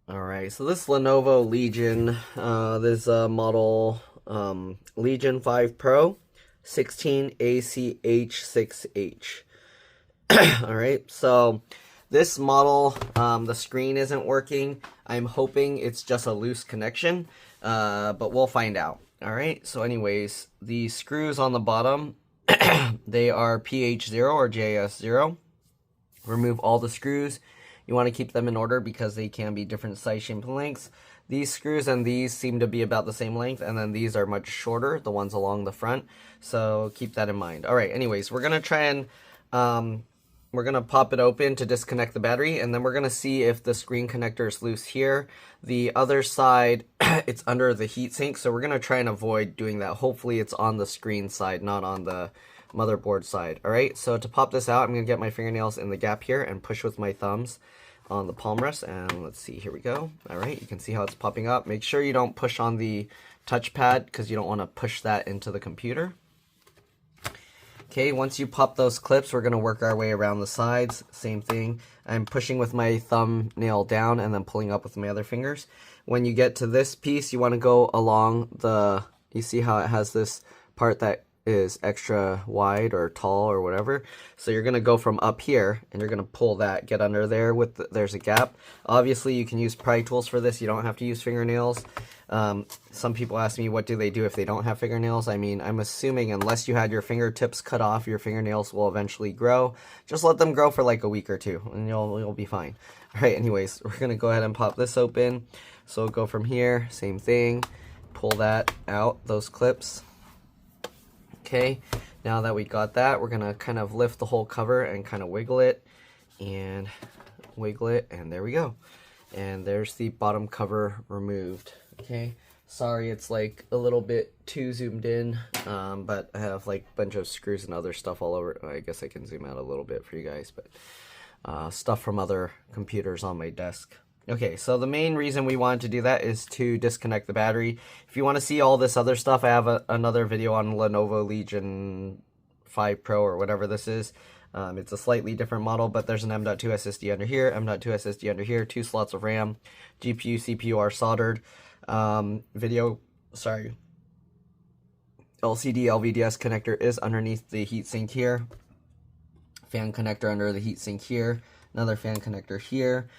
Alright, so this Lenovo Legion, this model Legion 5 Pro, 16ACH6H. Alright, so this model, the screen isn't working. I'm hoping it's just a loose connection, but we'll find out. Alright, so anyways, the screws on the bottom, they are PH0 or JS0. Remove all the screws. You want to keep them in order because they can be different size, shape, and lengths. These screws and these seem to be about the same length, and then these are much shorter, the ones along the front. So keep that in mind. All right, anyways, we're going to try and we're going to pop it open to disconnect the battery, and then we're going to see if the screen connector is loose here. The other side, it's under the heatsink, so we're going to try and avoid doing that. Hopefully it's on the screen side, not on the motherboard side. All right, so to pop this out, I'm going to get my fingernails in the gap here and push with my thumbs on the palm rest, and let's see, here we go. All right, you can see how it's popping up. Make sure you don't push on the touchpad because you don't want to push that into the computer. Okay, once you pop those clips, we're going to work our way around the sides. Same thing. I'm pushing with my thumbnail down and then pulling up with my other fingers. When you get to this piece, you want to go along the, you see how it has this part that is extra wide or tall or whatever. So you're going to go from up here and you're going to pull that, get under there with there's a gap. Obviously you can use pry tools for this. You don't have to use fingernails. Some people ask me what do they do if they don't have fingernails. I mean, I'm assuming unless you had your fingertips cut off, your fingernails will eventually grow. Just let them grow for like a week or two and you'll be fine. All right, anyways, we're going to go ahead and pop this open. So go from here, same thing, pull that out, those clips. Okay, now that we got that, we're gonna kind of lift the whole cover and kind of wiggle it, and there we go. And there's the bottom cover removed. Okay, sorry it's like a little bit too zoomed in, but I have like a bunch of screws and other stuff all over. I guess I can zoom out a little bit for you guys, but stuff from other computers on my desk. Okay, so the main reason we wanted to do that is to disconnect the battery. If you want to see all this other stuff, I have another video on Lenovo Legion 5 Pro or whatever this is. It's a slightly different model, but there's an M.2 SSD under here, M.2 SSD under here, 2 slots of RAM, GPU, CPU are soldered. LCD LVDS connector is underneath the heatsink here. Fan connector under the heatsink here. Another fan connector here.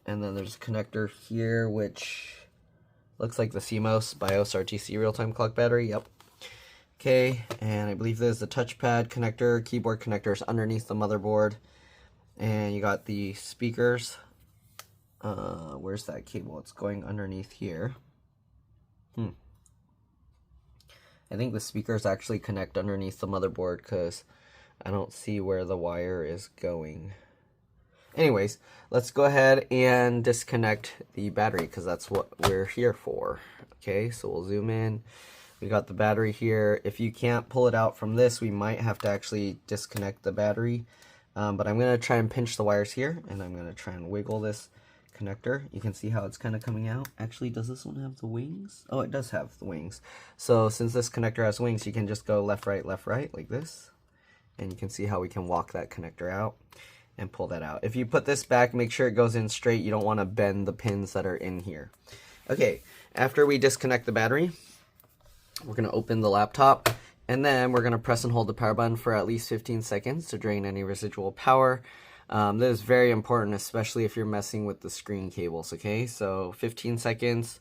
And then there's a connector here, which looks like the CMOS BIOS RTC real-time clock battery. Yep. Okay, and I believe there's the touchpad connector, keyboard connectors underneath the motherboard. And you got the speakers. Where's that cable? It's going underneath here. I think the speakers actually connect underneath the motherboard because I don't see where the wire is going. Anyways, let's go ahead and disconnect the battery because that's what we're here for. Okay, so we'll zoom in. We got the battery here. If you can't pull it out from this, we might have to actually disconnect the battery. But I'm going to try and pinch the wires here, and I'm going to try and wiggle this connector. You can see how it's kind of coming out. Actually, does this one have the wings? Oh, it does have the wings. So since this connector has wings, you can just go left, right, like this. And you can see how we can walk that connector out and pull that out. If you put this back, make sure it goes in straight. You don't want to bend the pins that are in here. Okay, after we disconnect the battery, we're going to open the laptop, and then we're going to press and hold the power button for at least 15 seconds to drain any residual power. This is very important, especially if you're messing with the screen cables, okay? So 15 seconds,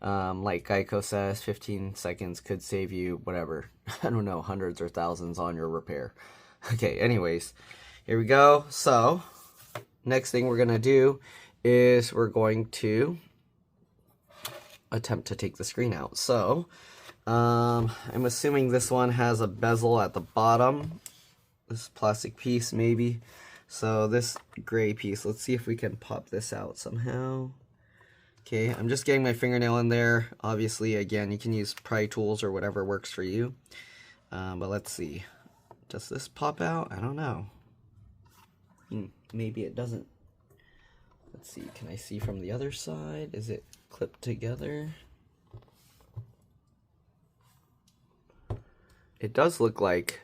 like Geico says, 15 seconds could save you whatever, I don't know, hundreds or thousands on your repair. Okay, anyways, here we go. So next thing we're going to do is we're going to attempt to take the screen out. So I'm assuming this one has a bezel at the bottom, this plastic piece maybe. So this gray piece, let's see if we can pop this out somehow. Okay, I'm just getting my fingernail in there. Obviously, again, you can use pry tools or whatever works for you. But let's see. Does this pop out? I don't know. Maybe it doesn't. Let's see, can I see from the other side? Is it clipped together? It does look like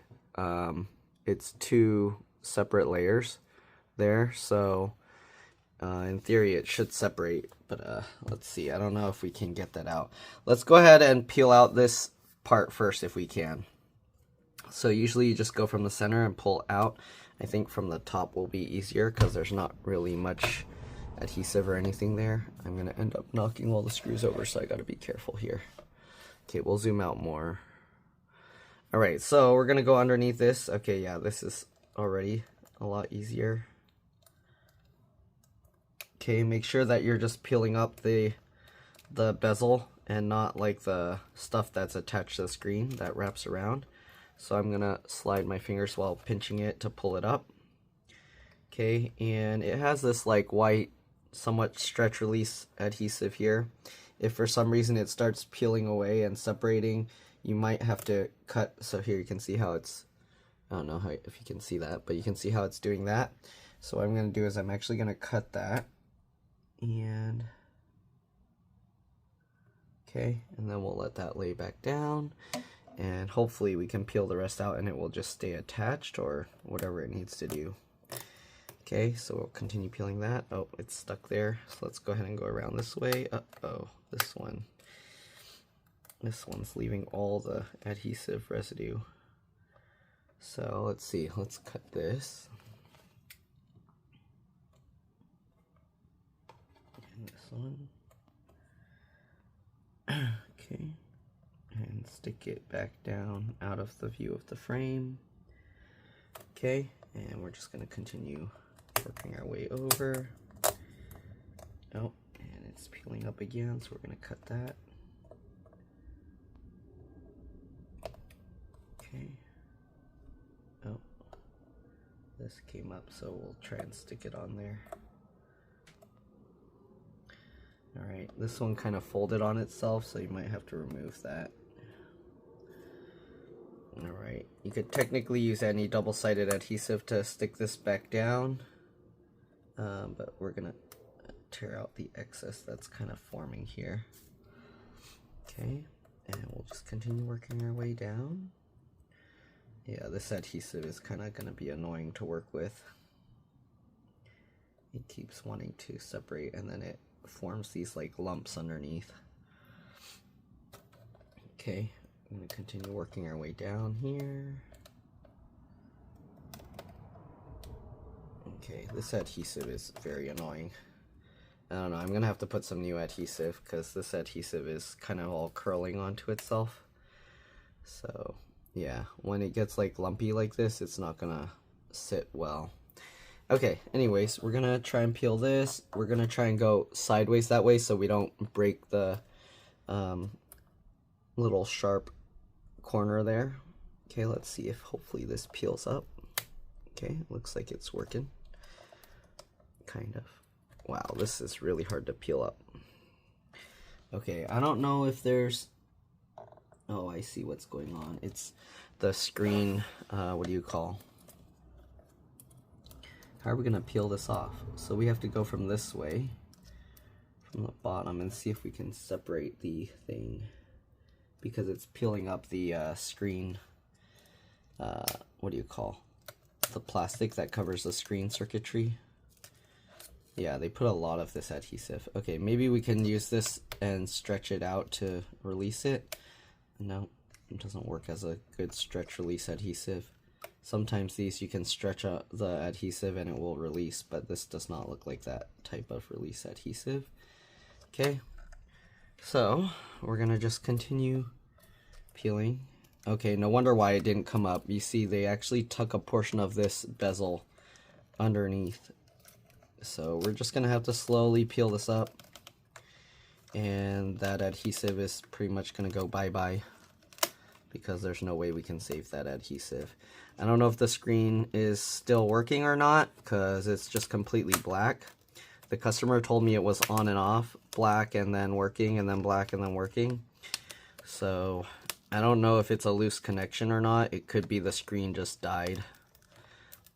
it's two separate layers there, so In theory, it should separate, but let's see. I don't know if we can get that out. Let's go ahead and peel out this part first if we can. So usually you just go from the center and pull out. I think from the top will be easier because there's not really much adhesive or anything there. I'm going to end up knocking all the screws over, so I got to be careful here. Okay, we'll zoom out more. Alright, so we're going to go underneath this. Okay, yeah, this is already a lot easier. Okay, make sure that you're just peeling up the bezel and not like the stuff that's attached to the screen that wraps around. So I'm going to slide my fingers while pinching it to pull it up. Okay, and it has this like white, somewhat stretch release adhesive here. If for some reason it starts peeling away and separating, you might have to cut. So here you can see how it's, I don't know how, if you can see that, but you can see how it's doing that. So what I'm going to do is I'm actually going to cut that. And okay, and then we'll let that lay back down. And hopefully we can peel the rest out and it will just stay attached or whatever it needs to do. Okay, so we'll continue peeling that. Oh, it's stuck there. So let's go ahead and go around this way. Uh-oh, this one's leaving all the adhesive residue. So let's see, let's cut this. And this one. Okay. And stick it back down out of the view of the frame. Okay, and we're just going to continue working our way over. Oh, and it's peeling up again, so we're going to cut that. Okay. Oh, this came up, so we'll try and stick it on there. Alright, this one kind of folded on itself, so you might have to remove that. Alright, you could technically use any double-sided adhesive to stick this back down, but we're going to tear out the excess that's kind of forming here. Okay, and we'll just continue working our way down. Yeah, this adhesive is kind of going to be annoying to work with. It keeps wanting to separate and then it forms these like lumps underneath. Okay. I'm going to continue working our way down here. Okay, this adhesive is very annoying. I don't know, I'm going to have to put some new adhesive because this adhesive is kind of all curling onto itself. So, yeah, when it gets like lumpy like this, it's not going to sit well. Okay, anyways, we're going to try and peel this. We're going to try and go sideways that way so we don't break the little sharp corner there. Okay, let's see if hopefully this peels up. Okay, looks like it's working. Kind of. Wow, this is really hard to peel up. Okay, I don't know if there's... Oh, I see what's going on. It's the screen, what do you call? How are we going to peel this off? So we have to go from this way, from the bottom, and see if we can separate the thing. Because it's peeling up the screen, what do you call, the plastic that covers the screen circuitry. Yeah, they put a lot of this adhesive. Okay, maybe we can use this and stretch it out to release it. No, it doesn't work as a good stretch release adhesive. Sometimes these you can stretch out the adhesive and it will release, but this does not look like that type of release adhesive. Okay. So, we're going to just continue peeling. Okay, no wonder why it didn't come up. You see, they actually tuck a portion of this bezel underneath. So, we're just going to have to slowly peel this up. And that adhesive is pretty much going to go bye-bye. Because there's no way we can save that adhesive. I don't know if the screen is still working or not, because it's just completely black. The customer told me it was on and off, black and then working, and then black and then working. So, I don't know if it's a loose connection or not. It could be the screen just died.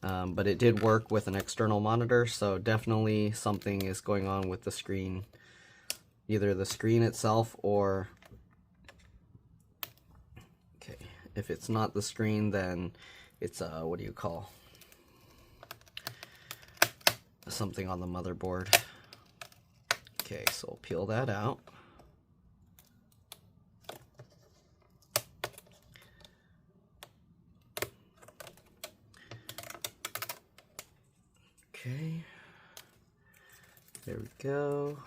But it did work with an external monitor, so definitely something is going on with the screen. Either the screen itself or... Okay, if it's not the screen, then it's, what do you call... something on the motherboard. Okay, so we'll peel that out. Okay, there we go.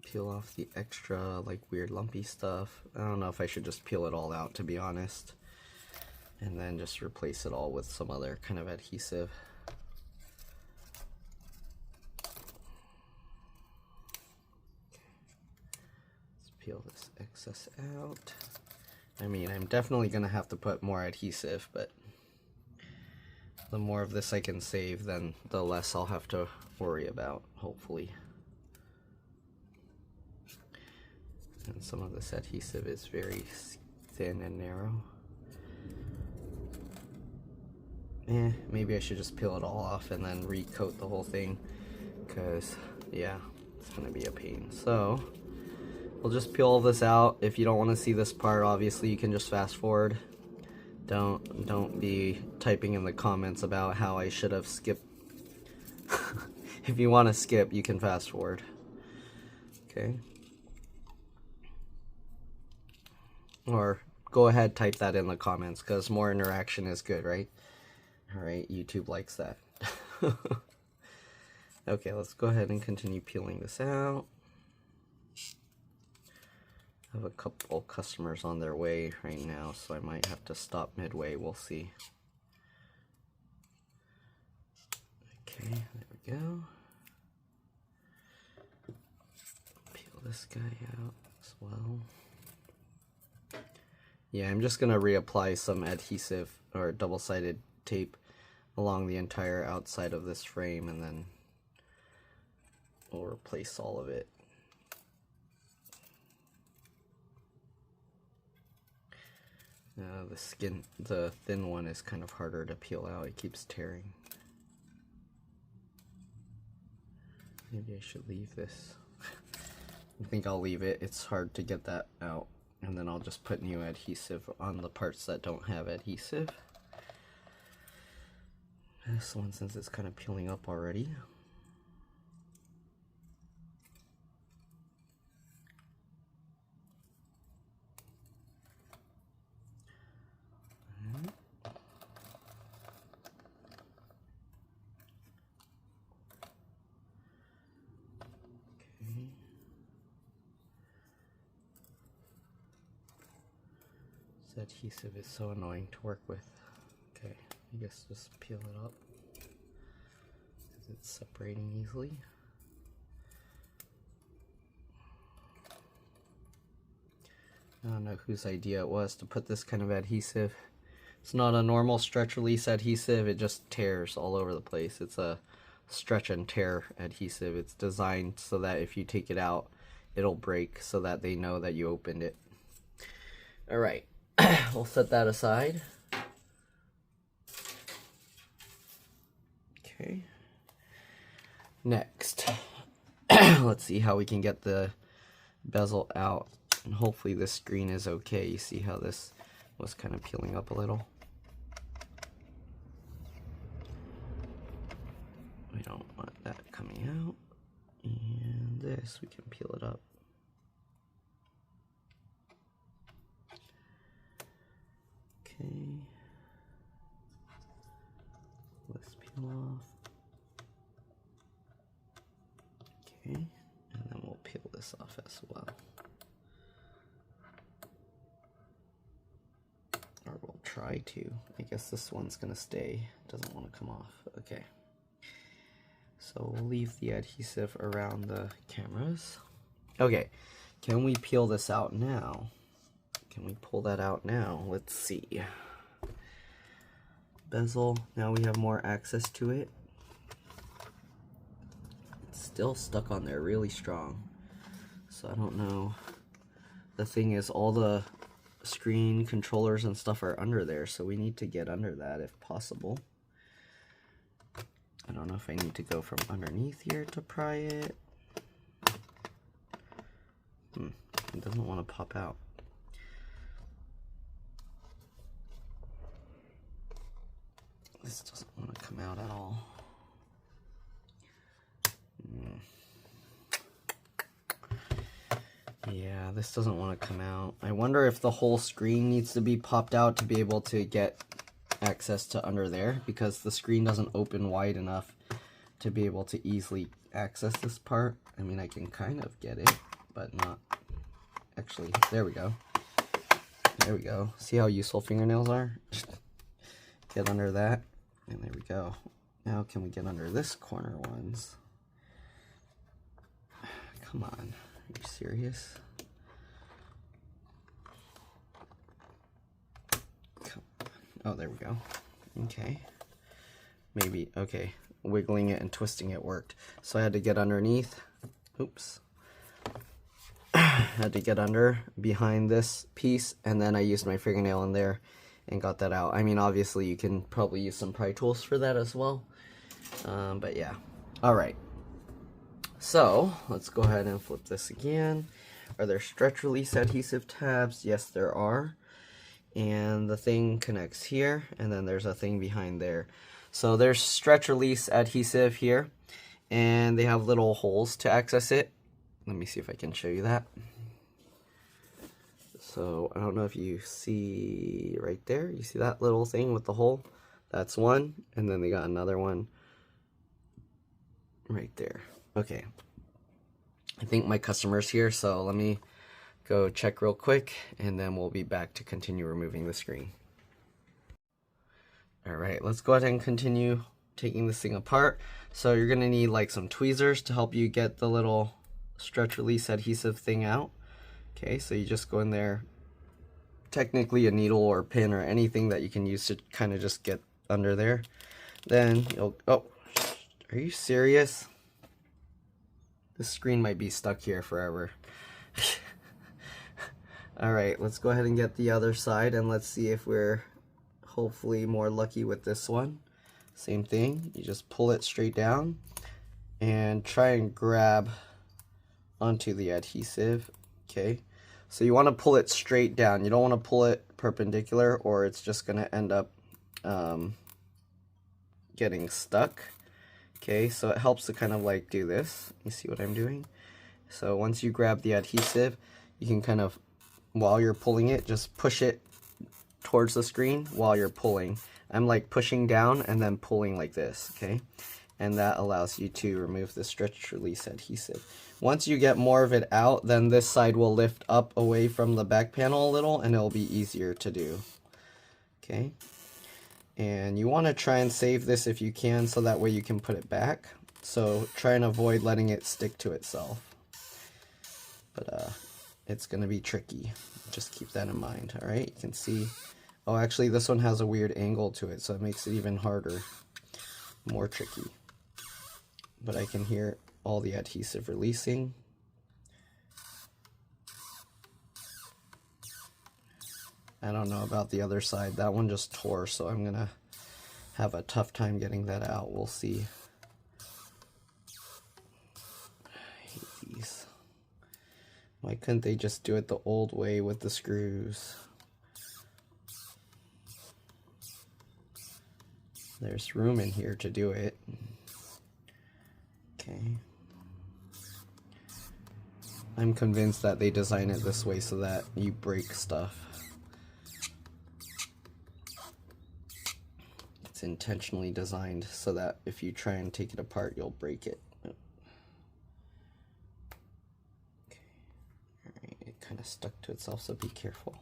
Peel off the extra, like, weird lumpy stuff. I don't know if I should just peel it all out, to be honest, and then just replace it all with some other kind of adhesive. Let's peel this excess out. I mean, I'm definitely gonna have to put more adhesive, but the more of this I can save, then the less I'll have to worry about, hopefully. And some of this adhesive is very thin and narrow. Maybe I should just peel it all off and then recoat the whole thing, because yeah, it's gonna be a pain. So we'll just peel all this out. If you don't want to see this part, obviously you can just fast forward. Don't be typing in the comments about how I should have skipped. If you want to skip, you can fast forward. Okay. Or go ahead, type that in the comments, because more interaction is good, right? Alright, YouTube likes that. Okay, let's go ahead and continue peeling this out. I have a couple customers on their way right now, so I might have to stop midway. We'll see. Okay, there we go. Peel this guy out as well. Yeah, I'm just gonna reapply some adhesive or double-sided tape along the entire outside of this frame, and then we'll replace all of it. The thin one is kind of harder to peel out. It keeps tearing. Maybe I should leave this. I think I'll leave it. It's hard to get that out. And then I'll just put new adhesive on the parts that don't have adhesive. This one, since it's kind of peeling up already. This adhesive is so annoying to work with. Okay, I guess just peel it up because it's separating easily. I don't know whose idea it was to put this kind of adhesive. It's not a normal stretch release adhesive, it just tears all over the place. It's a stretch and tear adhesive. It's designed so that if you take it out, it'll break so that they know that you opened it. Alright, we'll set that aside. Okay. Next, let's see how we can get the bezel out. And hopefully this screen is okay. You see how this was kind of peeling up a little. We don't want that coming out. And this, we can peel it up. Okay. Let's peel off. Okay. And then we'll peel this off as well. Or we'll try to. I guess this one's gonna stay. Doesn't want to come off. Okay. So we'll leave the adhesive around the cameras. Okay. Can we peel this out now? Can we pull that out now? Let's see. Bezel. Now we have more access to it. It's still stuck on there really strong. So I don't know. The thing is, all the screen controllers and stuff are under there, so we need to get under that if possible. I don't know if I need to go from underneath here to pry it. It doesn't want to pop out. This doesn't want to come out at all. Yeah, this doesn't want to come out. I wonder if the whole screen needs to be popped out to be able to get access to under there, because the screen doesn't open wide enough to be able to easily access this part. I mean, I can kind of get it, but not actually. There we go. There we go. See how useful fingernails are? Get under that, and there we go. Now can we get under this corner ones? Come on, are you serious? Come on. Oh, there we go. Okay. Maybe, okay. Wiggling it and twisting it worked. So I had to get underneath. Oops. Had to get under behind this piece, and then I used my fingernail in there and got that out. I mean, obviously you can probably use some pry tools for that as well, but yeah. All right, so let's go ahead and flip this again. Are there stretch release adhesive tabs? Yes, there are, and the thing connects here, and then there's a thing behind there. So there's stretch release adhesive here, and they have little holes to access it. Let me see if I can show you that. So I don't know if you see right there. You see that little thing with the hole? That's one, and then they got another one right there. Okay. I think my customer's here, so let me go check real quick, and then we'll be back to continue removing the screen. All right, let's go ahead and continue taking this thing apart. So you're gonna need like some tweezers to help you get the little stretch release adhesive thing out. Okay, so you just go in there, technically a needle or pin or anything that you can use to kind of just get under there. Then you'll, oh, are you serious? This screen might be stuck here forever. All right, let's go ahead and get the other side, and let's see if we're hopefully more lucky with this one. Same thing, you just pull it straight down and try and grab onto the adhesive. Okay, so you want to pull it straight down. You don't want to pull it perpendicular, or it's just going to end up getting stuck. Okay, so it helps to kind of like do this. You see what I'm doing? So once you grab the adhesive, you can kind of, while you're pulling it, just push it towards the screen while you're pulling. I'm like pushing down and then pulling like this, okay? And that allows you to remove the stretch release adhesive. Once you get more of it out, then this side will lift up away from the back panel a little, and it'll be easier to do. Okay, and you want to try and save this if you can, so that way you can put it back. So try and avoid letting it stick to itself. But it's going to be tricky. Just keep that in mind, all right? You can see, oh, actually this one has a weird angle to it, so it makes it even harder, more tricky. But I can hear all the adhesive releasing. I don't know about the other side. That one just tore, so I'm gonna have a tough time getting that out. We'll see. I hate these. Why couldn't they just do it the old way with the screws? There's room in here to do it. Okay. I'm convinced that they design it this way so that you break stuff. It's intentionally designed so that if you try and take it apart, you'll break it. Okay. Alright, it kind of stuck to itself, so be careful.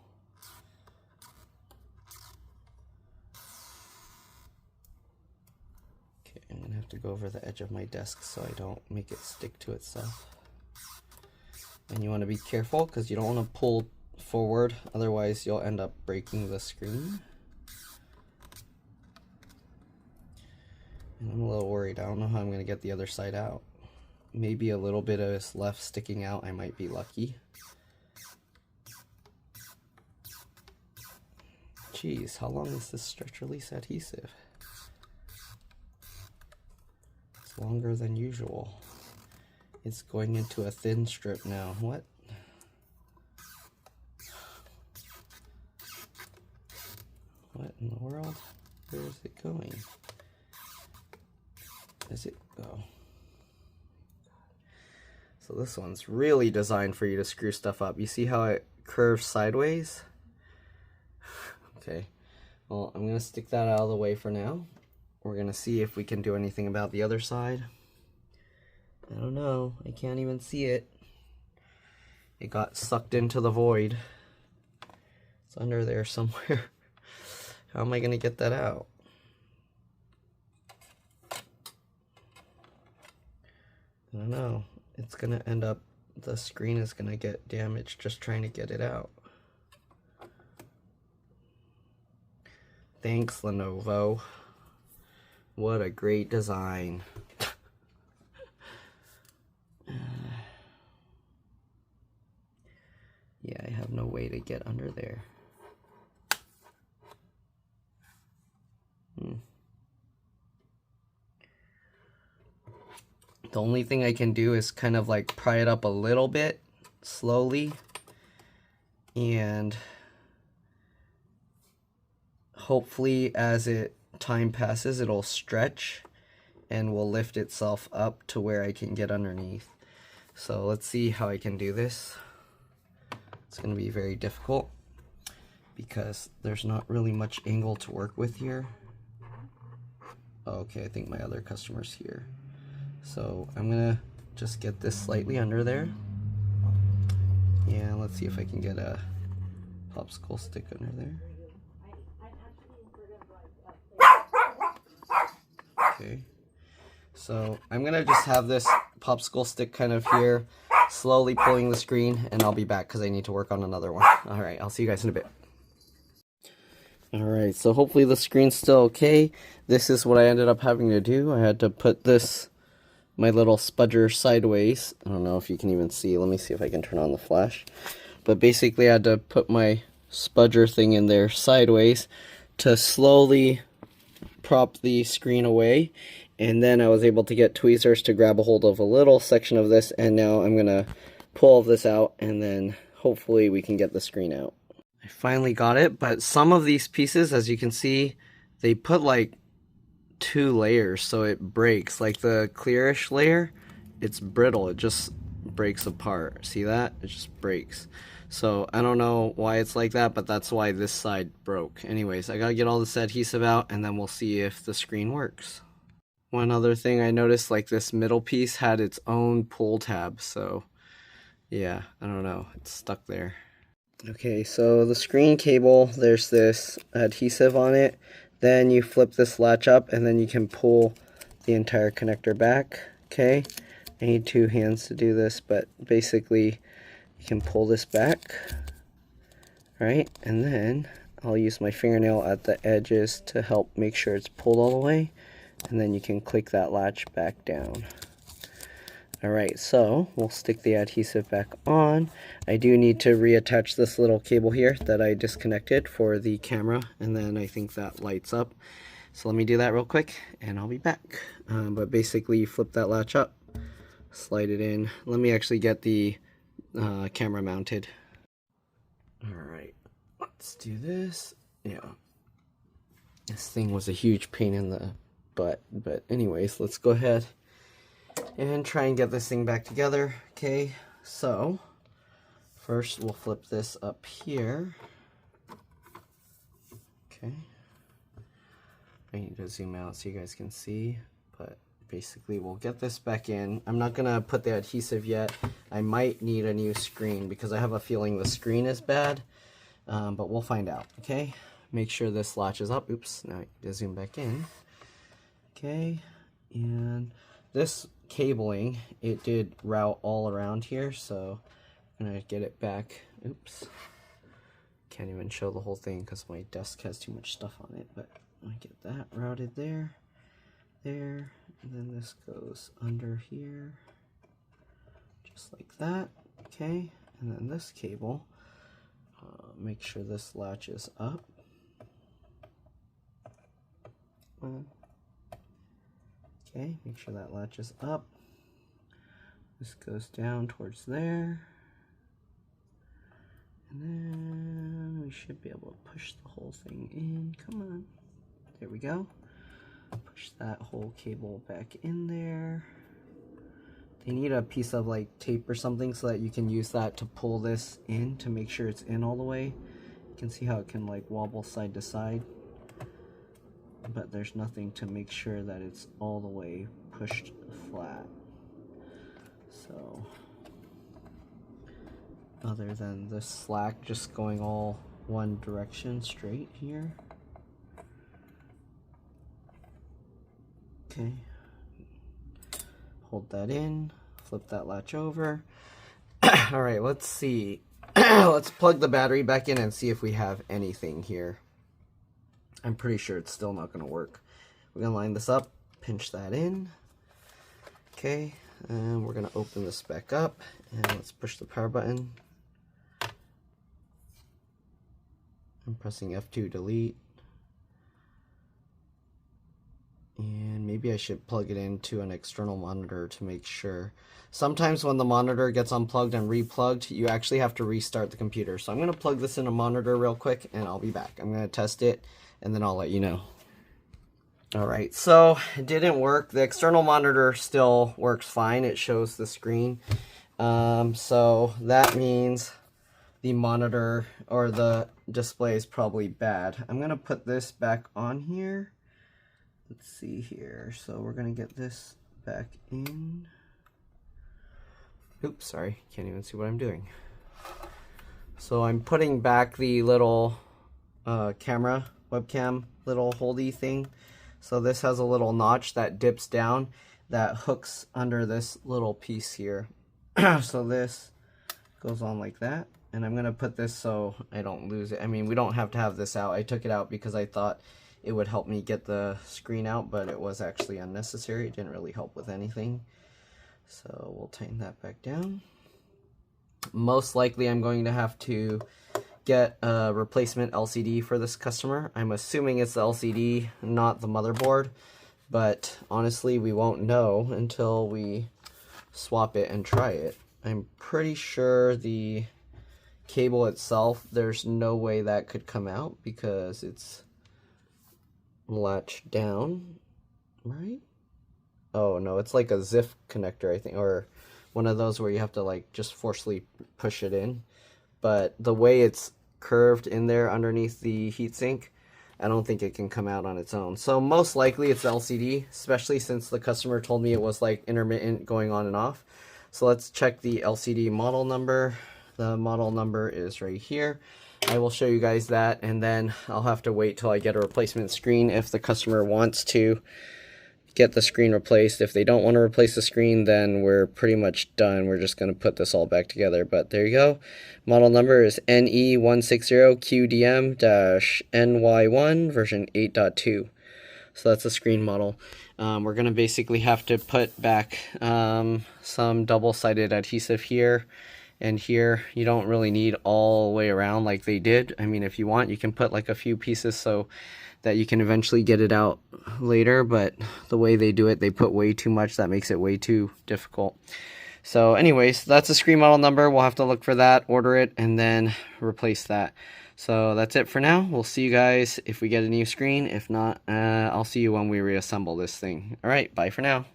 I'm gonna have to go over the edge of my desk so I don't make it stick to itself. And you want to be careful because you don't want to pull forward, otherwise you'll end up breaking the screen. And I'm a little worried. I don't know how I'm gonna get the other side out. Maybe a little bit of this left sticking out, I might be lucky. Jeez, how long is this stretch release adhesive? Longer than usual. It's going into a thin strip now. What? What in the world? Where is it going? Is it? Oh. So this one's really designed for you to screw stuff up. You see how it curves sideways? Okay, well, I'm gonna stick that out of the way for now. We're gonna see if we can do anything about the other side. I don't know, I can't even see it. It got sucked into the void. It's under there somewhere. How am I gonna get that out? I don't know. It's gonna end up, the screen is gonna get damaged just trying to get it out. Thanks, Lenovo. What a great design. Yeah, I have no way to get under there. The only thing I can do is kind of like pry it up a little bit slowly, and hopefully as time passes it'll stretch and will lift itself up to where I can get underneath. So let's see how I can do this. It's going to be very difficult because there's not really much angle to work with here. Okay, I think my other customer's here. So I'm gonna just get this slightly under there. Yeah, let's see if I can get a popsicle stick under there. Okay, so I'm gonna just have this popsicle stick kind of here, slowly pulling the screen, and I'll be back because I need to work on another one. Alright, I'll see you guys in a bit. Alright, so hopefully the screen's still okay. This is what I ended up having to do. I had to put my little spudger sideways. I don't know if you can even see. Let me see if I can turn on the flash. But basically I had to put my spudger thing in there sideways to slowly prop the screen away. And then I was able to get tweezers to grab a hold of a little section of this. And now I'm going to pull all of this out, and then hopefully we can get the screen out. I finally got it, but some of these pieces, as you can see, they put like 2 layers, so it breaks. Like the clearish layer, it's brittle, it just breaks apart. See that? It just breaks. So I don't know why it's like that, but that's why this side broke. Anyways, I gotta get all this adhesive out, and then we'll see if the screen works. One other thing I noticed, like this middle piece had its own pull tab, so yeah, I don't know, it's stuck there. Okay, so the screen cable, there's this adhesive on it. Then you flip this latch up, and then you can pull the entire connector back. Okay, I need 2 hands to do this, but basically you can pull this back, right? And then I'll use my fingernail at the edges to help make sure it's pulled all the way, and then you can click that latch back down. Alright, so we'll stick the adhesive back on. I do need to reattach this little cable here that I disconnected for the camera, and then I think that lights up. So let me do that real quick, and I'll be back. But basically, you flip that latch up, slide it in. Let me actually get the camera mounted. Alright, let's do this. Yeah, this thing was a huge pain in the butt, but anyways, let's go ahead and try and get this thing back together. Okay, so first we'll flip this up here. Okay, I need to zoom out so you guys can see, but basically we'll get this back in. I'm not gonna put the adhesive yet. I might need a new screen because I have a feeling the screen is bad, but we'll find out. Okay, make sure this latches up. Oops, now I need to zoom back in. Okay, and this cabling, it did route all around here, so I'm gonna get it back. Oops, can't even show the whole thing because my desk has too much stuff on it, but I get that routed there, and then this goes under here, just like that. Okay, and then this cable, make sure this latches up. Okay, make sure that latches up. This goes down towards there. And then we should be able to push the whole thing in. Come on. There we go. Push that whole cable back in there. they need a piece of like tape or something so that you can use that to pull this in to make sure it's in all the way. You can see how it can like wobble side to side, but there's nothing to make sure that it's all the way pushed flat. So other than the slack just going all one direction straight here. Okay, hold that in, flip that latch over. All right, let's see. Let's plug the battery back in and see if we have anything here. I'm pretty sure it's still not going to work. We're going to line this up, pinch that in. Okay, and we're going to open this back up, and let's push the power button. I'm pressing F2 delete. And maybe I should plug it into an external monitor to make sure. Sometimes when the monitor gets unplugged and replugged, you actually have to restart the computer. So I'm going to plug this in a monitor real quick and I'll be back. I'm going to test it and then I'll let you know. Alright, so it didn't work. The external monitor still works fine. It shows the screen. So that means the monitor or the display is probably bad. I'm going to put this back on here. Let's see here. So we're going to get this back in. Oops, sorry. Can't even see what I'm doing. So I'm putting back the little camera, webcam, little holdy thing. So this has a little notch that dips down that hooks under this little piece here. So this goes on like that. And I'm going to put this so I don't lose it. I mean, we don't have to have this out. I took it out because I thought it would help me get the screen out, but it was actually unnecessary. It didn't really help with anything. So we'll tighten that back down. Most likely I'm going to have to get a replacement LCD for this customer. I'm assuming it's the LCD, not the motherboard, but honestly we won't know until we swap it and try it. I'm pretty sure the cable itself, there's no way that could come out because it's latched down, right? Oh no, it's like a ZIF connector, I think, or one of those where you have to like just forcefully push it in. But the way it's curved in there underneath the heatsink, I don't think it can come out on its own. So most likely it's LCD, especially since the customer told me it was like intermittent going on and off. So let's check the LCD model number. The model number is right here. I will show you guys that, and then I'll have to wait till I get a replacement screen if the customer wants to get the screen replaced. If they don't want to replace the screen, then we're pretty much done. We're just going to put this all back together. But there you go. Model number is NE160QDM-NY1 version 8.2. So that's the screen model. We're going to basically have to put back some double-sided adhesive here and here. You don't really need all the way around like they did. I mean, if you want, you can put like a few pieces so that you can eventually get it out later, but the way they do it, they put way too much. That makes it way too difficult. So anyways, that's the screen model number. We'll have to look for that, order it, and then replace that. So that's it for now. We'll see you guys if we get a new screen. If not, I'll see you when we reassemble this thing. All right, bye for now.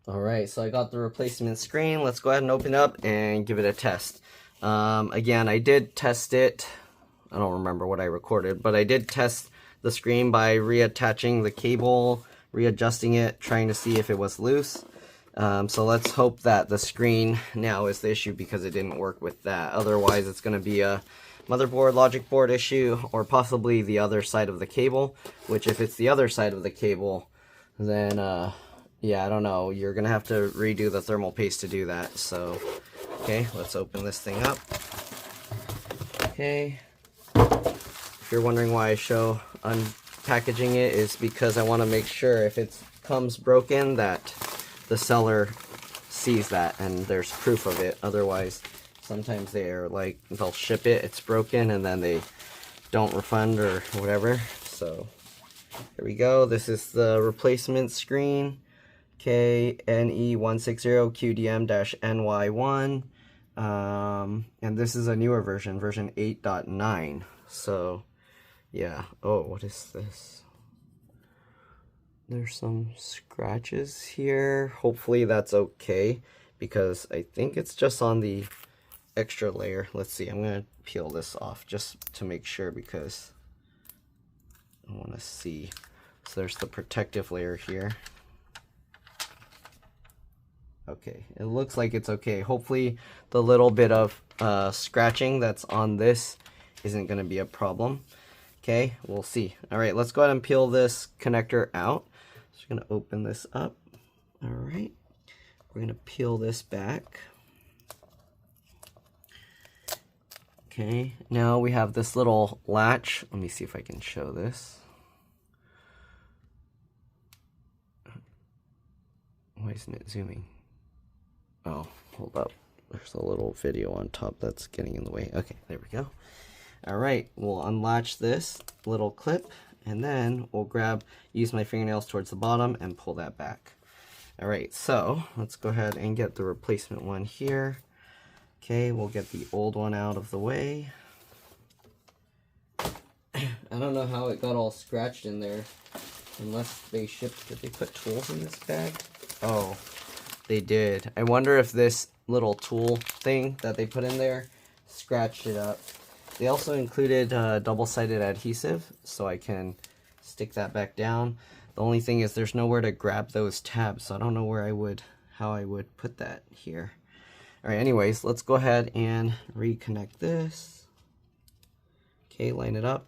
All right, so I got the replacement screen. Let's go ahead and open it up and give it a test. Again, I did test it. I don't remember what I recorded, but I did test the screen by reattaching the cable, readjusting it, trying to see if it was loose. So let's hope that the screen now is the issue because it didn't work with that. Otherwise, it's going to be a motherboard, logic board issue, or possibly the other side of the cable, which if it's the other side of the cable, then yeah, I don't know. You're going to have to redo the thermal paste to do that. So, okay, let's open this thing up. Okay. If you're wondering why I show unpackaging it, is because I want to make sure if it comes broken that the seller sees that and there's proof of it. Otherwise, sometimes they're like, they'll ship it, it's broken, and then they don't refund or whatever. So, here we go. This is the replacement screen. NE160QDM-NY1, and this is a newer version, version 8.9. So yeah. Oh, what is this? there's some scratches here. Hopefully that's okay, because I think it's just on the extra layer. Let's see, I'm gonna peel this off just to make sure, because I want to see. So there's the protective layer here. Okay, it looks like it's okay. Hopefully the little bit of scratching that's on this isn't going to be a problem. Okay, we'll see. All right, let's go ahead and peel this connector out. So we're going to open this up. All right, we're going to peel this back. Okay, now we have this little latch. Let me see if I can show this. Why isn't it zooming? Oh, hold up. There's a little video on top that's getting in the way. Okay, there we go. All right, we'll unlatch this little clip, and then we'll use my fingernails towards the bottom and pull that back. All right, so let's go ahead and get the replacement one here. Okay, we'll get the old one out of the way. I don't know how it got all scratched in there, unless they shipped. Did they put tools in this bag? Oh, they did. I wonder if this little tool thing that they put in there scratched it up. They also included double-sided adhesive, so I can stick that back down. The only thing is there's nowhere to grab those tabs, so I don't know how I would put that here. All right, anyways, let's go ahead and reconnect this. Okay, line it up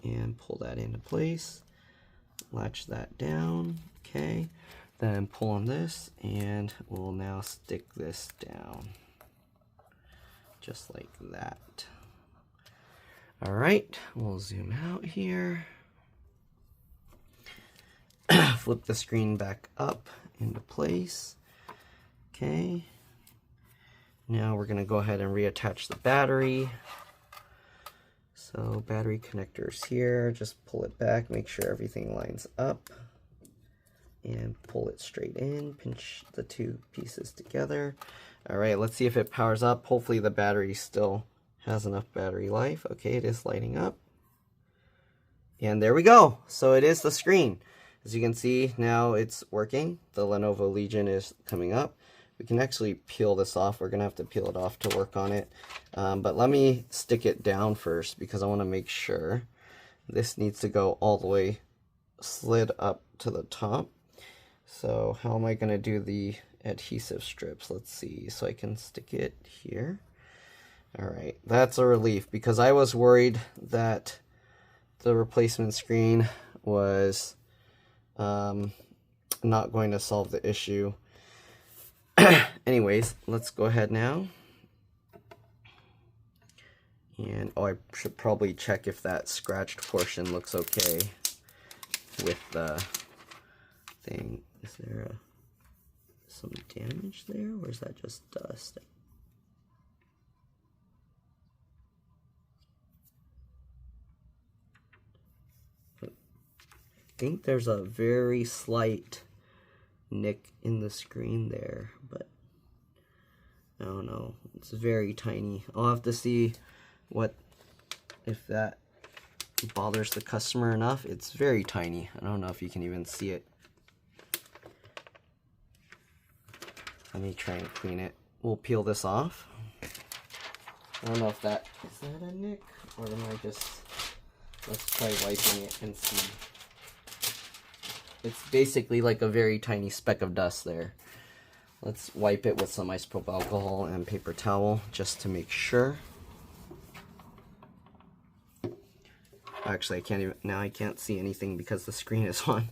and pull that into place. Latch that down. Okay. Then pull on this, and we'll now stick this down just like that. All right, we'll zoom out here. Flip the screen back up into place. Okay, now we're gonna go ahead and reattach the battery. So battery connectors here, just pull it back, make sure everything lines up, and pull it straight in, pinch the two pieces together. All right, let's see if it powers up. Hopefully the battery still has enough battery life. Okay, it is lighting up. And there we go. So it is the screen. As you can see, now it's working. The Lenovo Legion is coming up. We can actually peel this off. We're gonna have to peel it off to work on it. But let me stick it down first, because I wanna make sure. This needs to go all the way slid up to the top. So how am I going to do the adhesive strips? Let's see. So I can stick it here. All right, that's a relief, because I was worried that the replacement screen was not going to solve the issue. Anyways, let's go ahead now. And oh, I should probably check if that scratched portion looks okay with the thing. Is there some damage there, or is that just dust? I think there's a very slight nick in the screen there, but I don't know. It's very tiny. I'll have to see if that bothers the customer enough. It's very tiny. I don't know if you can even see it. Let me try and clean it. We'll peel this off. I don't know if is that a nick, or am I just, let's try wiping it and see. It's basically like a very tiny speck of dust there. Let's wipe it with some isopropyl alcohol and paper towel just to make sure. Actually, I can't see anything because the screen is on.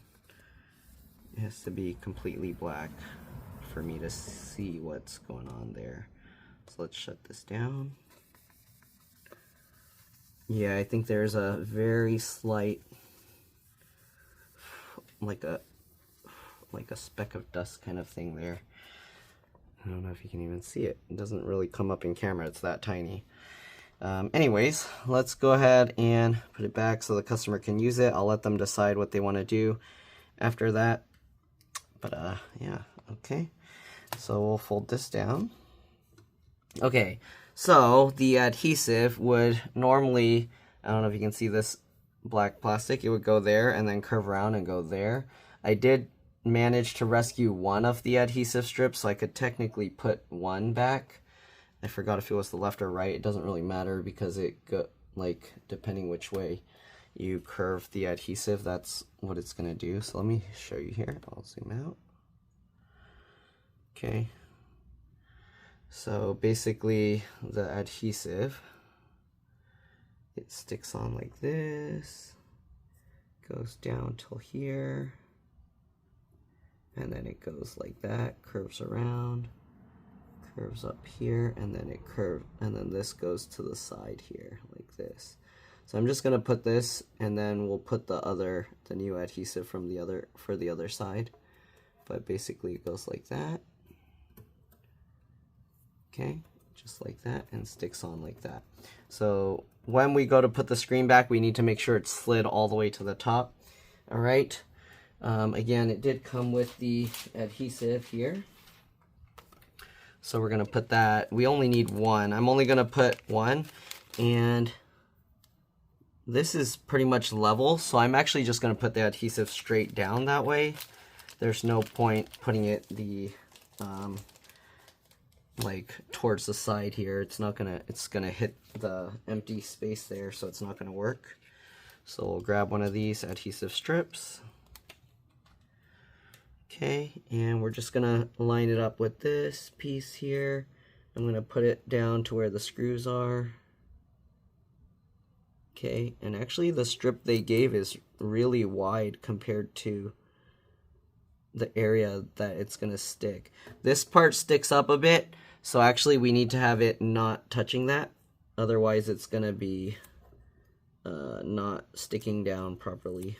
It has to be completely black for me to see what's going on there. So let's shut this down. Yeah, I think there's a very slight, like a speck of dust kind of thing there. I don't know if you can even see it. It doesn't really come up in camera, it's that tiny. Anyways, let's go ahead and put it back so the customer can use it. I'll let them decide what they want to do after that. But yeah, okay. So we'll fold this down. Okay, so the adhesive would normally, I don't know if you can see this black plastic, it would go there and then curve around and go there. I did manage to rescue one of the adhesive strips, so I could technically put one back. I forgot if it was the left or right. It doesn't really matter because it go, like, depending which way you curve the adhesive, that's what it's going to do. So let me show you here. I'll zoom out. Okay. So basically the adhesive, it sticks on like this, goes down till here, and then it goes like that, curves around, curves up here, and then it curves, and then this goes to the side here like this. So I'm just gonna put this, and then we'll put the new adhesive from for the other side. But basically it goes like that. Okay, just like that, and sticks on like that. So when we go to put the screen back, we need to make sure it's slid all the way to the top. All right. Again, it did come with the adhesive here. So we're gonna put that. We only need one. I'm only gonna put one, and this is pretty much level. So I'm actually just gonna put the adhesive straight down that way. There's no point putting it like towards the side here. It's gonna hit the empty space there, so it's not gonna work. So we'll grab one of these adhesive strips. Okay, and we're just gonna line it up with this piece here. I'm gonna put it down to where the screws are. Okay, and actually the strip they gave is really wide compared to the area that it's gonna stick. This part sticks up a bit, so actually we need to have it not touching that. Otherwise it's gonna be not sticking down properly.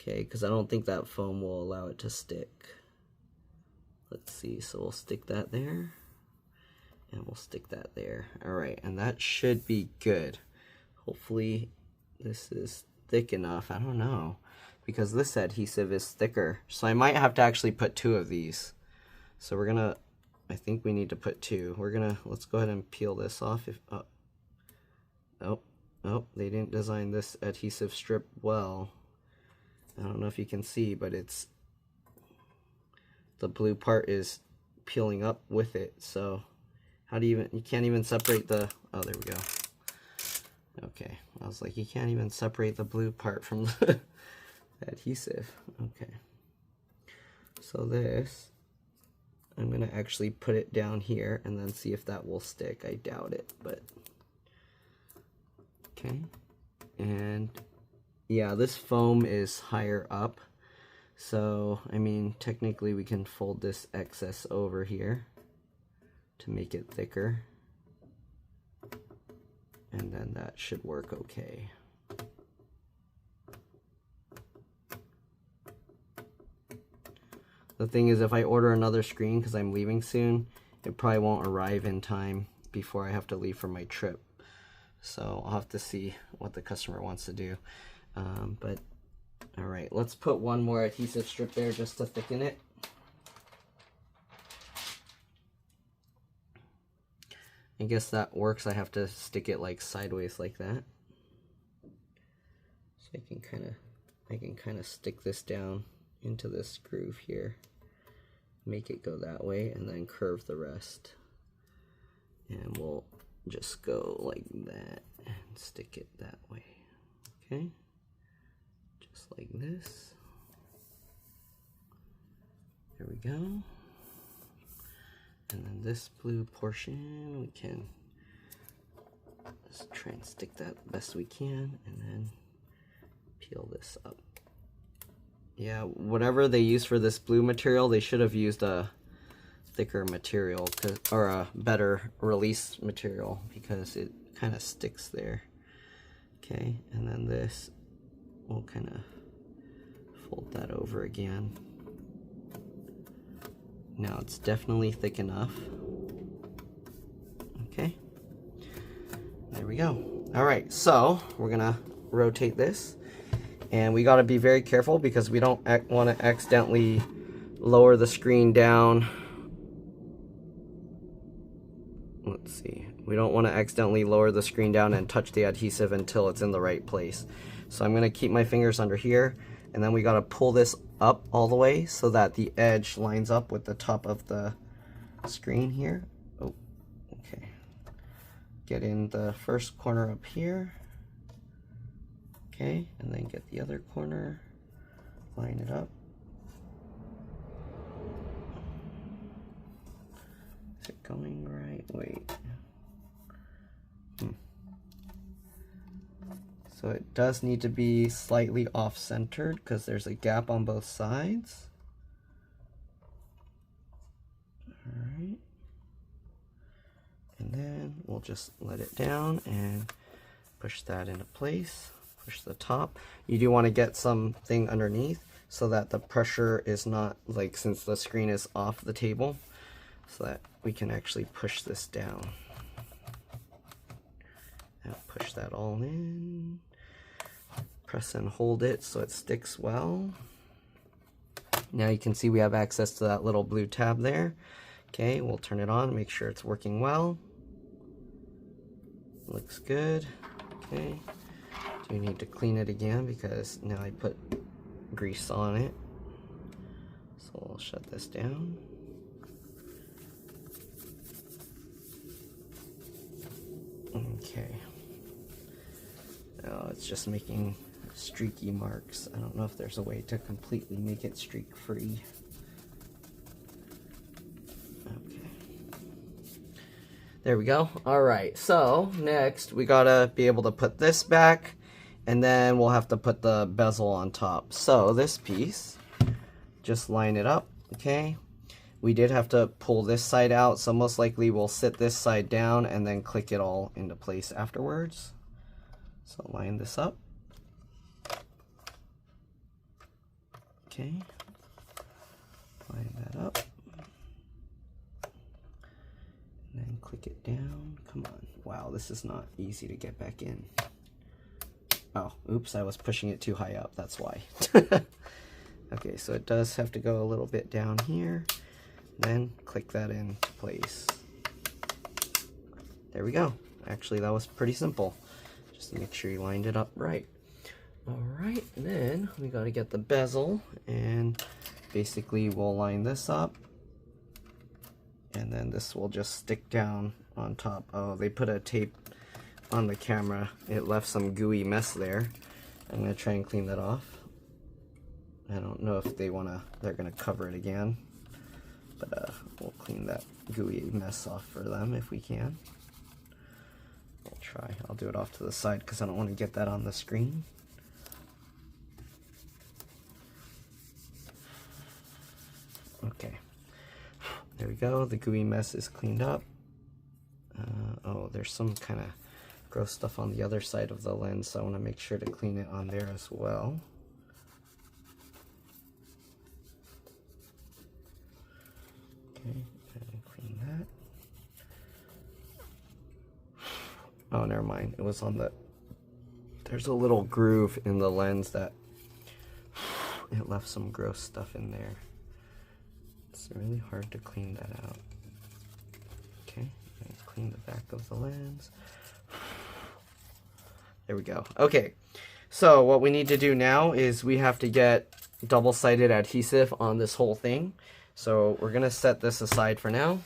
Okay, because I don't think that foam will allow it to stick. Let's see, so we'll stick that there, and we'll stick that there. All right, and that should be good. Hopefully this is thick enough. I don't know, because this adhesive is thicker. So I might have to actually put two of these. So we're gonna, I think we need to put two. Let's go ahead and peel this off. Oh, they didn't design this adhesive strip well. I don't know if you can see, but the blue part is peeling up with it. So you can't even separate the, oh, there we go. Okay, I was like, you can't even separate the blue part from the adhesive. Okay, so this, I'm gonna actually put it down here and then see if that will stick. I doubt it, but okay. And yeah, this foam is higher up, so I mean technically we can fold this excess over here to make it thicker, and then that should work okay. The thing is, if I order another screen because I'm leaving soon, it probably won't arrive in time before I have to leave for my trip. So I'll have to see what the customer wants to do. But all right, let's put one more adhesive strip there just to thicken it. I guess that works. I have to stick it like sideways like that. So I can kind of stick this down into this groove here, make it go that way, and then curve the rest. And we'll just go like that and stick it that way. Okay, just like this. There we go. And then this blue portion, we can just try and stick that best we can, and then peel this up. Yeah, whatever they use for this blue material, they should have used a thicker material, or a better release material, because it kind of sticks there. Okay, and then this, we'll kind of fold that over again. Now it's definitely thick enough. Okay, there we go. All right, so we're gonna rotate this, and we gotta be very careful because we don't want to accidentally lower the screen down. Let's see, we don't want to accidentally lower the screen down and touch the adhesive until it's in the right place. So I'm gonna keep my fingers under here, and then we got to pull this up all the way so that the edge lines up with the top of the screen here. Oh, okay. Get in the first corner up here. Okay, and then get the other corner, line it up. Is it going right? Wait. So it does need to be slightly off-centered because there's a gap on both sides. Alright. And then we'll just let it down and push that into place. Push the top. You do want to get something underneath so that the pressure is not, like, since the screen is off the table, so that we can actually push this down. And push that all in. Press and hold it so it sticks well. Now you can see we have access to that little blue tab there. Okay, we'll turn it on, make sure it's working well. Looks good. Okay, do we need to clean it again because now I put grease on it. So we'll shut this down. Okay. Now it's just making streaky marks. I don't know if there's a way to completely make it streak free. Okay. There we go. Alright, so next we gotta be able to put this back, and then we'll have to put the bezel on top. So this piece, just line it up, okay? We did have to pull this side out, so most likely we'll sit this side down and then click it all into place afterwards. So line this up. Okay. Line that up. And then click it down. Come on. Wow, this is not easy to get back in. Oh, oops, I was pushing it too high up. That's why. Okay, so it does have to go a little bit down here. Then click that in place. There we go. Actually, that was pretty simple. Just to make sure you lined it up right. Alright, then we got to get the bezel, and basically we'll line this up, and then this will just stick down on top. Oh, they put a tape on the camera. It left some gooey mess there. I'm going to try and clean that off. I don't know if they're going to cover it again, but we'll clean that gooey mess off for them if we can. I'll try. I'll do it off to the side because I don't want to get that on the screen. Okay, there we go. The gooey mess is cleaned up. Oh, there's some kind of gross stuff on the other side of the lens, so I want to make sure to clean it on there as well. Okay, and clean that. Oh, never mind. It was on the... There's a little groove in the lens that... It left some gross stuff in there. It's really hard to clean that out. Okay, and clean the back of the lens. There we go. Okay, so what we need to do now is we have to get double-sided adhesive on this whole thing. So we're going to set this aside for now.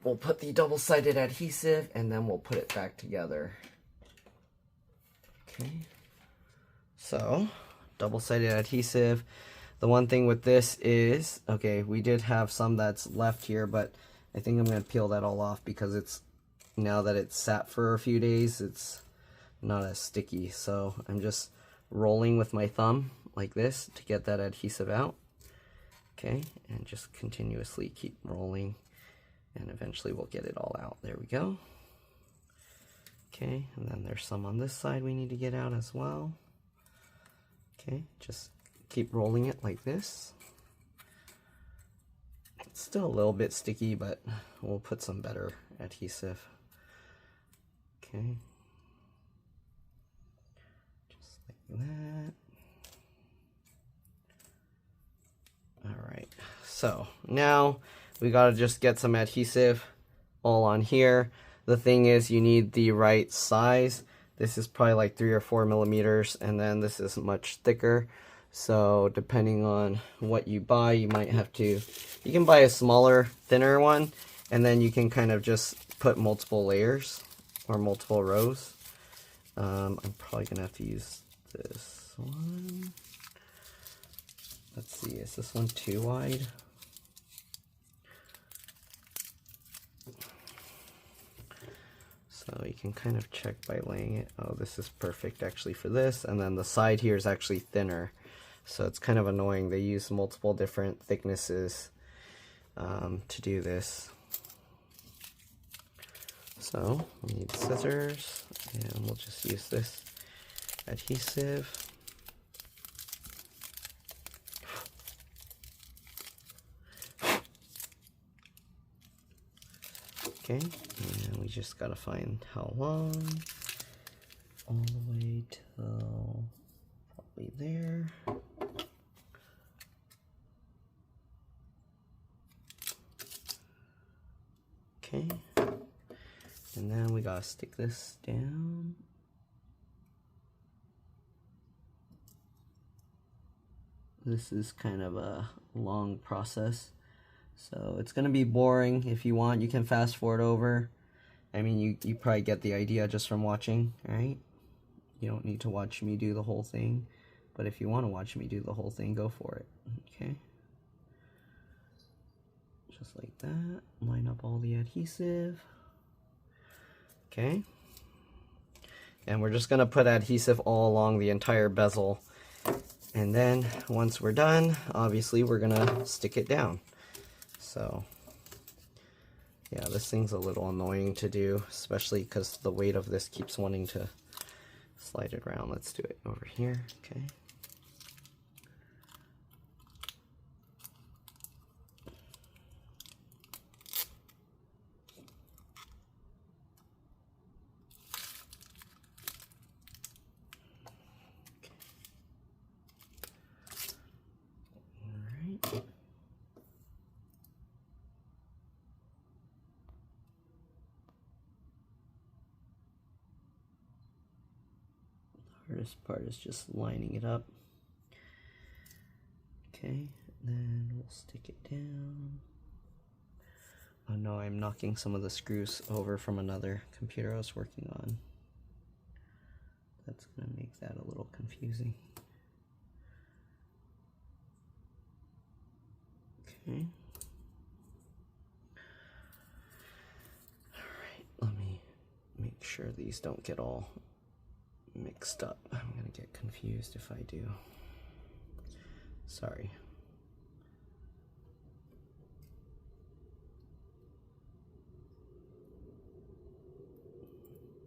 We'll put the double-sided adhesive and then we'll put it back together. Okay, so double-sided adhesive. The one thing with this is, okay, we did have some that's left here, but I think I'm going to peel that all off because it's, now that it's sat for a few days, it's not as sticky. So I'm just rolling with my thumb like this to get that adhesive out. Okay, and just continuously keep rolling, and eventually we'll get it all out. There we go. Okay, and then there's some on this side we need to get out as well. Okay, just keep rolling it like this. It's still a little bit sticky, but we'll put some better adhesive. Okay, just like that. Alright, so now we gotta just get some adhesive all on here. The thing is, you need the right size. This is probably like 3 or 4 millimeters, and then this is much thicker. So depending on what you buy, you might have to, you can buy a smaller, thinner one, and then you can kind of just put multiple layers or multiple rows. I'm probably gonna have to use this one. Let's see, is this one too wide? So you can kind of check by laying it. Oh, this is perfect actually for this. And then the side here is actually thinner. So it's kind of annoying. They use multiple different thicknesses to do this. So we need scissors, and we'll just use this adhesive. Okay, and we just gotta find how long, all the way till probably there. Okay, and then we gotta stick this down. This is kind of a long process. So it's going to be boring. If you want, you can fast forward over. I mean, you probably get the idea just from watching, right? You don't need to watch me do the whole thing. But if you want to watch me do the whole thing, go for it. Okay. Just like that. Line up all the adhesive. Okay. And we're just going to put adhesive all along the entire bezel. And then once we're done, obviously we're going to stick it down. So, yeah, this thing's a little annoying to do, especially because the weight of this keeps wanting to slide it around. Let's do it over here, okay. Hardest part is just lining it up. Okay, then we'll stick it down. Oh no, I'm knocking some of the screws over from another computer I was working on. That's gonna make that a little confusing. Okay. Alright, let me make sure these don't get all mixed up. I'm gonna get confused if I do. Sorry.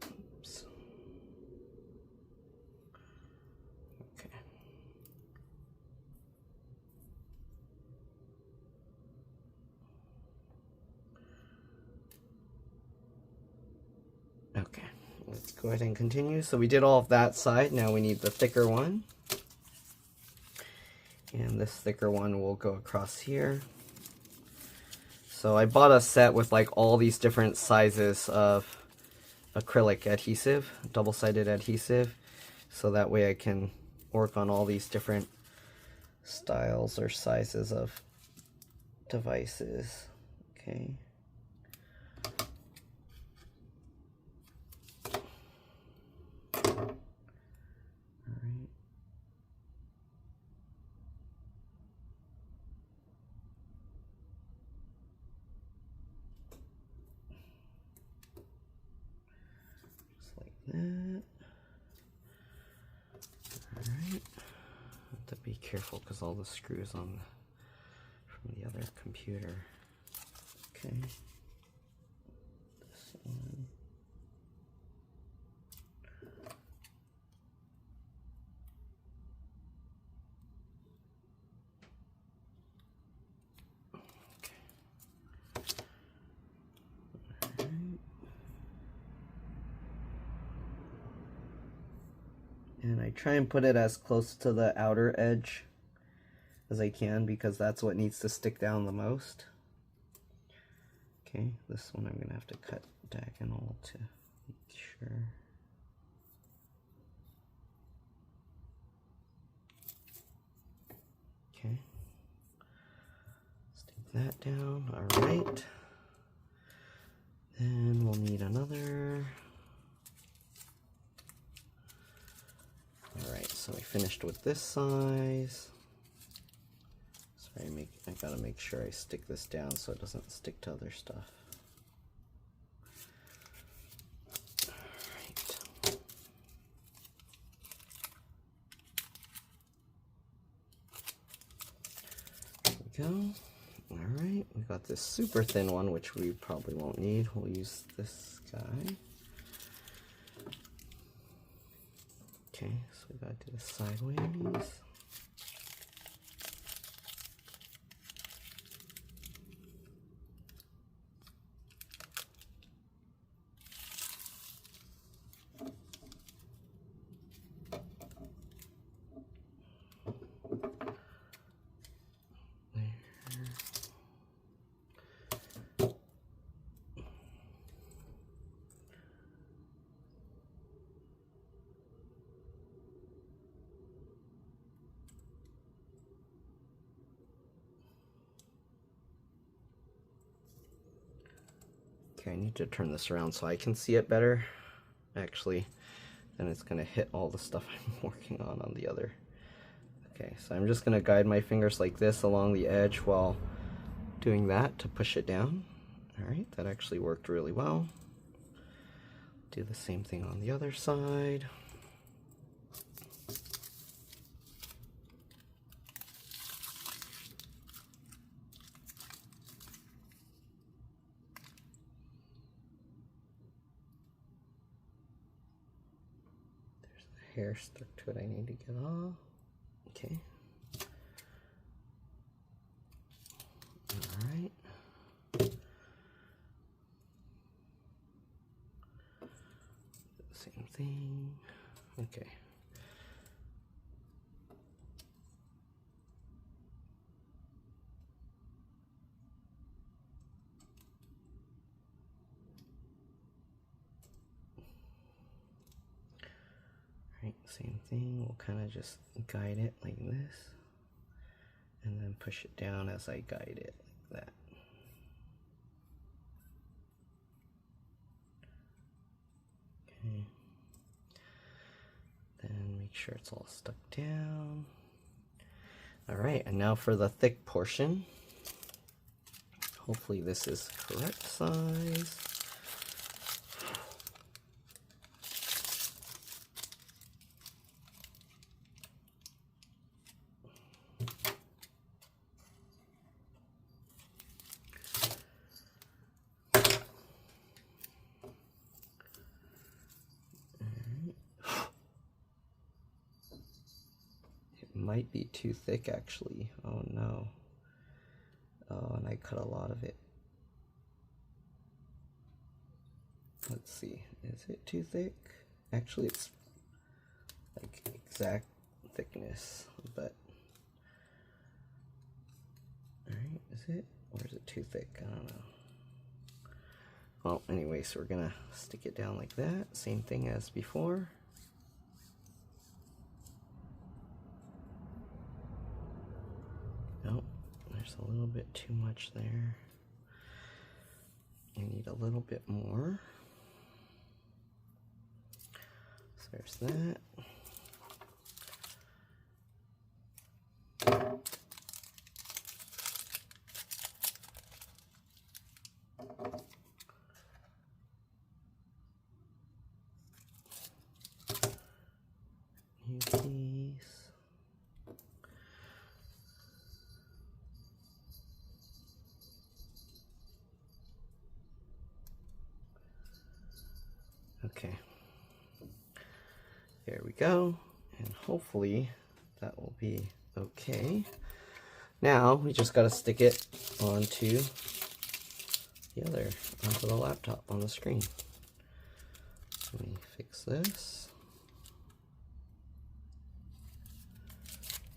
Oops. Okay. Okay. Let's go ahead and continue. So we did all of that side. Now we need the thicker one. And this thicker one will go across here. So I bought a set with like all these different sizes of acrylic adhesive, double-sided adhesive. So that way I can work on all these different styles or sizes of devices. Okay. That. Alright. Have to be careful because all the screws on from the other computer. Okay. This one. And I try and put it as close to the outer edge as I can because that's what needs to stick down the most. Okay, this one I'm going to have to cut diagonal to make sure. Okay. Stick that down. All right. Then we'll need another. All right, so we finished with this size. Sorry, I gotta make sure I stick this down so it doesn't stick to other stuff. Go. All right, we got this super thin one, which we probably won't need. We'll use this guy. Okay, so we gotta do the sideways. Okay, I need to turn this around so I can see it better. Actually, then it's gonna hit all the stuff I'm working on the other. Okay, so I'm just gonna guide my fingers like this along the edge while doing that to push it down. All right, that actually worked really well. Do the same thing on the other side. Hair stuck to it I need to get off. Okay. All right. Same thing. Okay. Same thing, we'll kind of just guide it like this and then push it down as I guide it like that. Okay. Then make sure it's all stuck down. All right, and now for the thick portion. Hopefully this is correct size. Might be too thick actually. Oh no. Oh, and I cut a lot of it. Let's see, is it too thick? Actually, it's like exact thickness, but alright, is it? Or is it too thick? I don't know. Well, anyway, so we're gonna stick it down like that. Same thing as before. Nope, there's a little bit too much there. You need a little bit more. So there's that. New piece. Okay, there we go, and hopefully that will be okay. Now we just got to stick it onto the laptop on the screen. Let me fix this.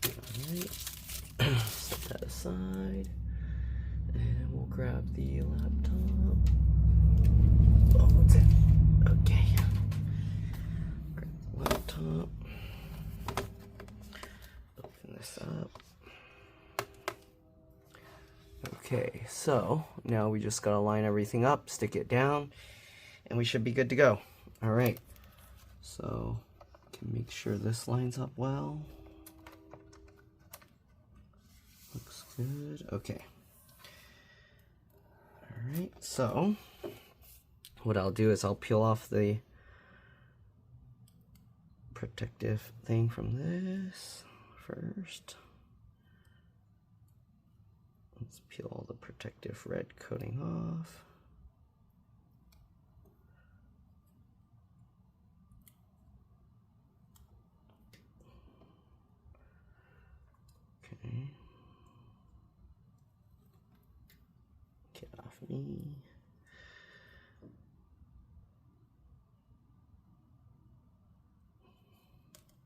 Alright, set that aside, and we'll grab the laptop. Oh, what's it? Okay. Grab the laptop. Open this up. Okay, so now we just gotta line everything up, stick it down, and we should be good to go. All right, so can make sure this lines up well. Looks good. Okay. All right, so what I'll do is I'll peel off the protective thing from this first. Let's peel all the protective red coating off. Okay. Get off me.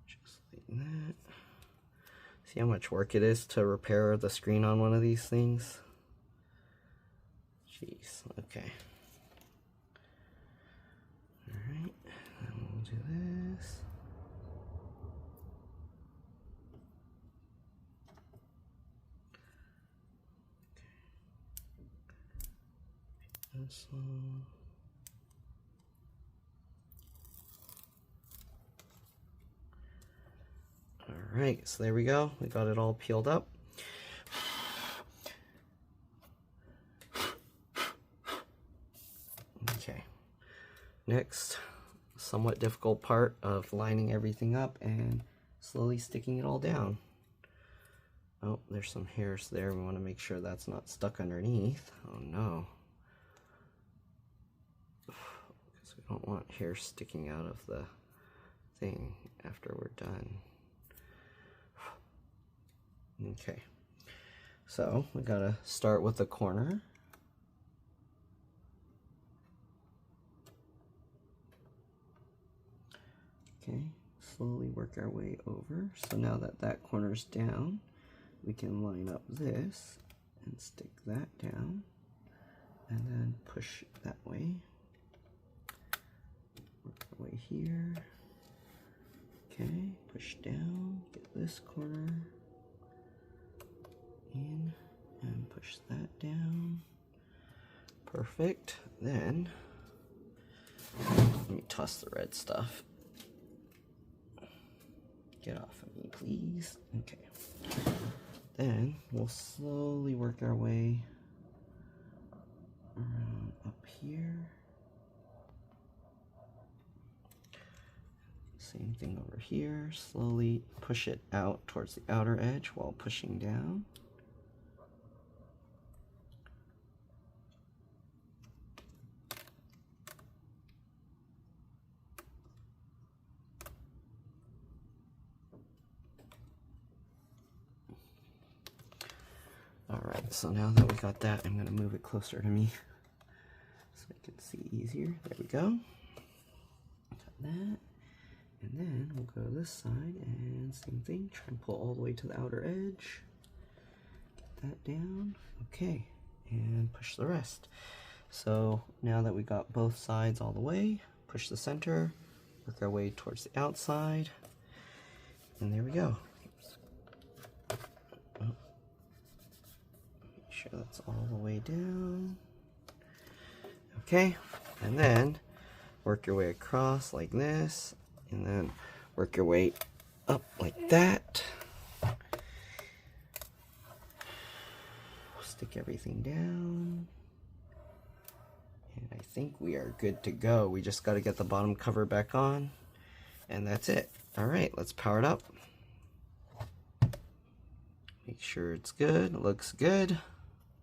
Just like that. See how much work it is to repair the screen on one of these things? Jeez, okay. Alright, then we'll do this. Okay. This one. Alright, so there we go. We got it all peeled up. Okay. Next, somewhat difficult part of lining everything up and slowly sticking it all down. Oh, there's some hairs there. We want to make sure that's not stuck underneath. Oh no. Because we don't want hair sticking out of the thing after we're done. Okay, so we gotta start with the corner. Okay, slowly work our way over. So now that that corner's down, we can line up this and stick that down and then push that way. Work our way here. Okay, push down, get this corner in and push that down. Perfect. Then let me toss the red stuff. Get off of me, please. Okay. Then we'll slowly work our way around up here. Same thing over here. Slowly push it out towards the outer edge while pushing down. Alright, so now that we got that, I'm going to move it closer to me so I can see easier. There we go. Got that. And then we'll go to this side and same thing. Try and pull all the way to the outer edge. Get that down. Okay. And push the rest. So now that we got both sides all the way, push the center, work our way towards the outside. And there we go. Make sure that's all the way down. Okay, and then work your way across like this, and then work your way up like that. Stick everything down. And I think we are good to go. We just got to get the bottom cover back on, and that's it. All right, let's power it up. Make sure it's good. Looks good.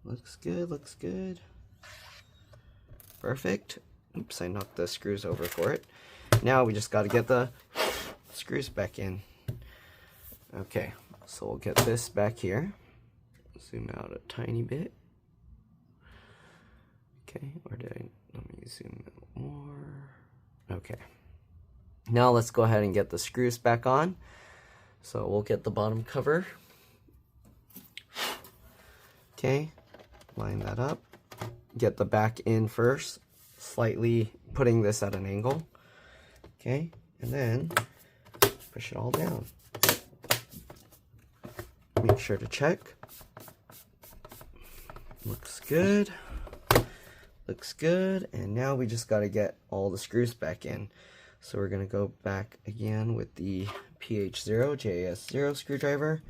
Looks good, looks good. Perfect. Oops, I knocked the screws over for it. Now we just got to get the screws back in. Okay, so we'll get this back here. Zoom out a tiny bit. Okay, or did I? Let me zoom out more. Okay. Now let's go ahead and get the screws back on. So we'll get the bottom cover. Okay. Line that up, get the back in first, slightly putting this at an angle, okay, and then push it all down. Make sure to check. looks good. Looks good. And now we just got to get all the screws back in. So we're going to go back again with the PH0 JS0 screwdriver.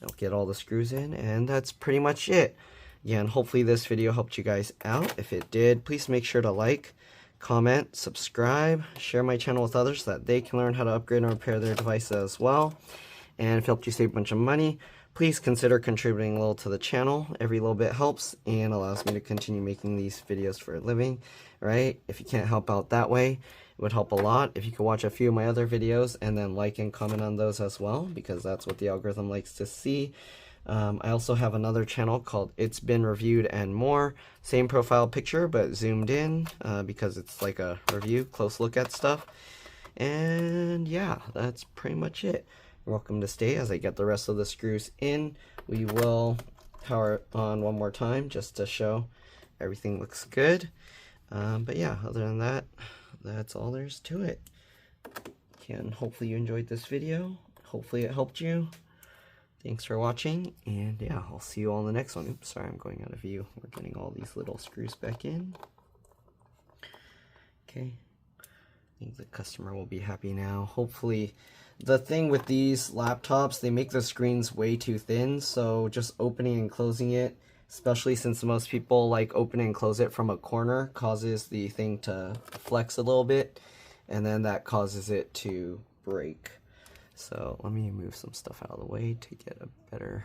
I'll get all the screws in, and that's pretty much it. Again, hopefully this video helped you guys out. If it did, please make sure to like, comment, subscribe, share my channel with others so that they can learn how to upgrade and repair their devices as well. And if it helped you save a bunch of money, please consider contributing a little to the channel. Every little bit helps and allows me to continue making these videos for a living, right? If you can't help out that way, it would help a lot if you could watch a few of my other videos and then like and comment on those as well, because that's what the algorithm likes to see. I also have another channel called It's Been Reviewed and More. Same profile picture, but zoomed in because it's like a review, close look at stuff. And yeah, that's pretty much it. You're welcome to stay as I get the rest of the screws in. We will power it on one more time just to show everything looks good. But yeah, other than that, that's all there is to it. Again, hopefully you enjoyed this video. Hopefully it helped you. Thanks for watching, and yeah, I'll see you all in the next one. Oops, sorry, I'm going out of view. We're getting all these little screws back in. Okay, I think the customer will be happy now. Hopefully, the thing with these laptops, they make the screens way too thin, so just opening and closing it, especially since most people like open and close it from a corner, causes the thing to flex a little bit, and then that causes it to break. So let me move some stuff out of the way to get a better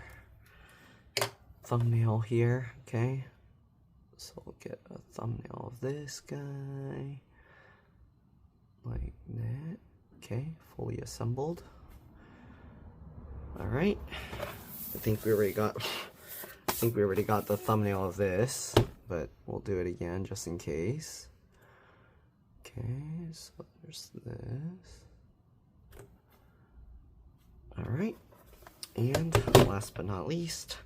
thumbnail here, okay? So we'll get a thumbnail of this guy, like that, okay, fully assembled. All right, I think we already got the thumbnail of this, but we'll do it again just in case. Okay, so there's this. Alright, and last but not least,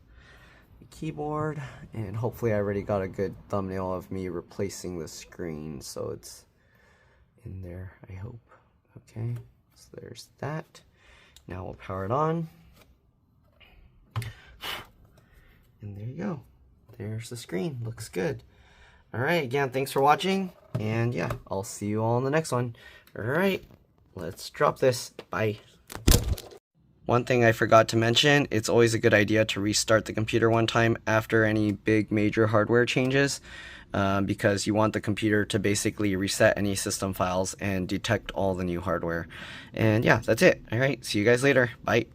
the keyboard, and hopefully I already got a good thumbnail of me replacing the screen, so it's in there, I hope. Okay, so there's that. Now we'll power it on, and there you go. There's the screen, looks good. Alright, again, thanks for watching, and yeah, I'll see you all in the next one. Alright, let's drop this. Bye. One thing I forgot to mention, it's always a good idea to restart the computer one time after any big major hardware changes, because you want the computer to basically reset any system files and detect all the new hardware. And yeah, that's it. Alright, see you guys later. Bye.